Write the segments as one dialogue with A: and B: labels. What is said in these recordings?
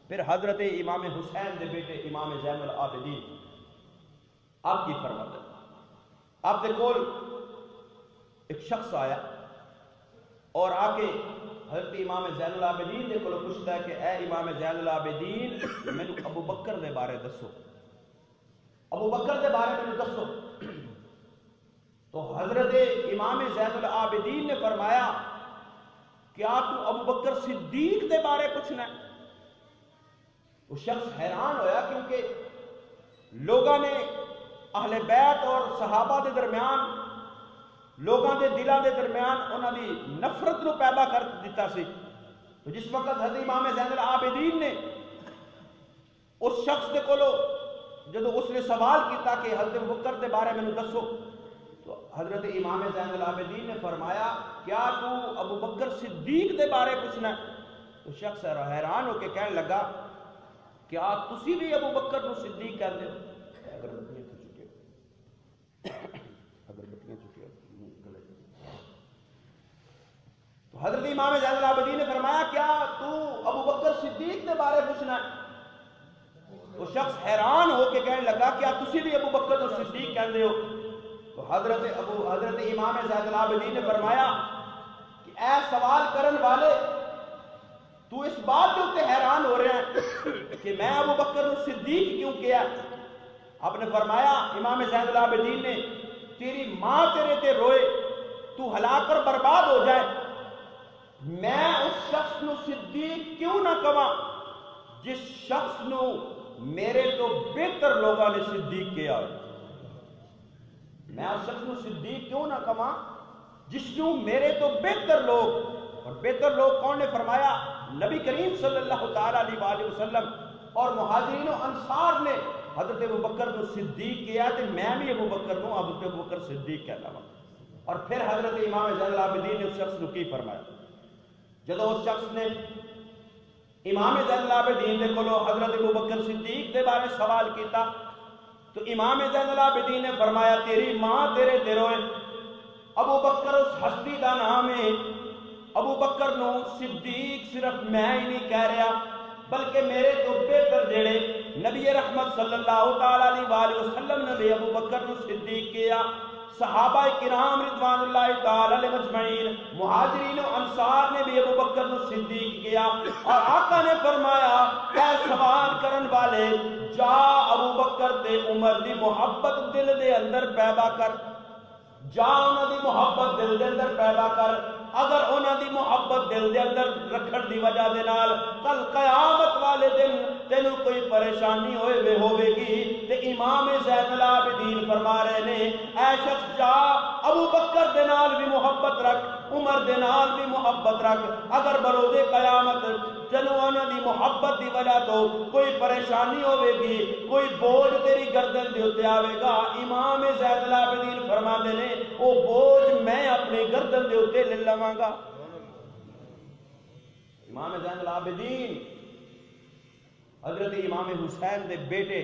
A: پھر حضرت امام حسین دے بیٹے امام زین العابدین آپ کی فرماتے آپ دے کول ایک شخص آیا اور آ کے حضرت امام زین العابدین دے کول پوچھتا ہے کہ اے امام زین العابدین مینوں ابو بکر دے بارے دسو، ابو بکر دے بارے مینوں دسو۔ تو حضرت امام زین العابدین نے فرمایا کیا تو ابو بکر صدیق دے بارے پوچھنا ہے؟ وہ شخص حیران ہویا کیونکہ لوگوں نے اہل بیت اور صحابہ دے درمیان لوگوں دے دلوں دے درمیان انہاں دی نفرت نو پیدا کر دیتا سی۔ تو جس وقت حضرت امام زین العابدین نے اس شخص دے کولو جدو اس نے سوال کیتا کہ حضرت ابو بکر دے بارے میں دسو، تو حضرت امام زین العابدین نے فرمایا کیا تو ابو بکر صدیق دے بارے پوچھنا ہے؟ تو شخص حیران ہو کے کہنے لگا کیا تسی بھی ابو بکر نو صدیق کہتے ہو؟ اگر بتیاں چھٹی تو حضرت امام زین العابدین نے فرمایا کیا تو ابو بکر صدیق دے بارے پوچھنا ہے؟ وہ شخص حیران ہو کے کہنے لگا کیا تسی بھی ابو بکر نو صدیق کہتے ہو؟ تو حضرت امام زین العابدین نے فرمایا کہ اے سوال کرن والے تو اس بات کے اوپر حیران ہو رہے ہیں کہ میں ابو بکر نو صدیق کیوں کیا؟ آپ نے فرمایا امام زین العابدین نے تیری ماں تیرے تے روئے تو ہلاک کر برباد ہو جائے، میں اس شخص نو صدیق کیوں نہ کہاں جس شخص نو میرے تو بہتر لوگوں نے صدیق کیا ہے؟ میں اس شخص نو صدیق کیوں نہ کہاں جس نو میرے تو بہتر لوگ، اور بہتر لوگ کون نے فرمایا؟ نبی کریم صلی اللہ تعالیٰ علیہ وسلم اور مہاجرین و انصار نے حضرت ابو بکر نو صدیق کیا تو میں بھی ابو بکر نو حضرت ابو بکر صدیق کہتا ہوں۔ اور پھر حضرت امام زین العابدین نے اس شخص نو کی فرمایا جدو اس شخص نے امام زین العابدین نے کولو حضرت ابو بکر صدیق دے بارے سوال کیتا تو امام زین العابدین نے فرمایا تیری ماں تیرے تے روئے، ابو بکر اس ہستی دا نام ہے، ابو بکر نو صدیق صرف میں ہی نہیں کہہ رہا بلکہ میرے تو بہتر جڑے نبی رحمت صلی اللہ تعالیٰ علیہ وسلم نے بھی ابو بکر نو صدیق کیا، صحابہ کرام رضوان اللہ تعالیٰ علیہ مجمعین مہاجرین و انصار نے بھی ابو بکر نو صدیق کیا۔ اور آقا نے فرمایا اے سوال کرن والے جا ابو بکر تے عمر دی محبت دل دے اندر پیدا کر، جا انہاں دی محبت دل دے اندر پیدا کر، اگر انہاں دی محبت دل دے اندر رکھن دی وجہ دے نال کل قیامت والے دن تینوں کوئی پریشانی ہوئے گی تے امام زین العابدین فرما رہے نے اے شخص جا ابو بکر دے نال بھی محبت رکھ، عمر دے نال بھی محبت رکھ، اگر بروز قیامت تینوں انہاں دی محبت دی وجہ تو کوئی پریشانی ہوئے گی، کوئی بوجھ تیری گردن دے اوتے آوے گا، امام زین العابدین فرماندے نے او بوجھ میں اپنی گردن دے اوتے لے لواں گا۔ امام زین العابدین حضرت امام حسین دے بیٹے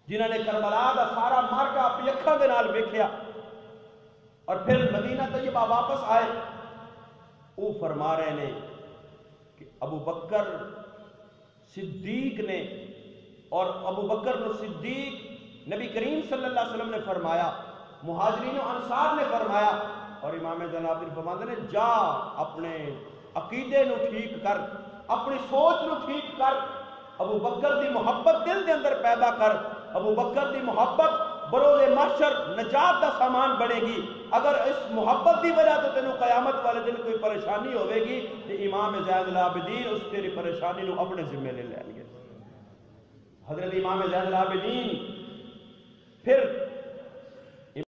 A: جنہوں نے کربلا دا سارا مارکا اپنی اکھاں دے نال ویکھیا اور پھر مدینہ طیبہ واپس آئے، وہ فرما رہے نے کہ ابو بکر صدیق نے، اور ابو بکر نو صدیق نبی کریم صلی اللہ علیہ وسلم نے فرمایا، مہاجرین و انصار نے فرمایا، اور امام زین العابدین فرماتے نے جا اپنے عقیدے نو ٹھیک کر، اپنی سوچ نو ٹھیک کر، ابو بکر دی محبت دل دے اندر پیدا کر، ابو بکر دی محبت بروز محشر نجات دا سامان بنے گی، اگر اس محبت دی وجہ تو تینوں قیامت والے دن کوئی پریشانی ہوئے گی تو امام زین العابدین اس تیری پریشانی نو اپنے ذمہ لے لیں گے۔ حضرت امام زین العابدین پھر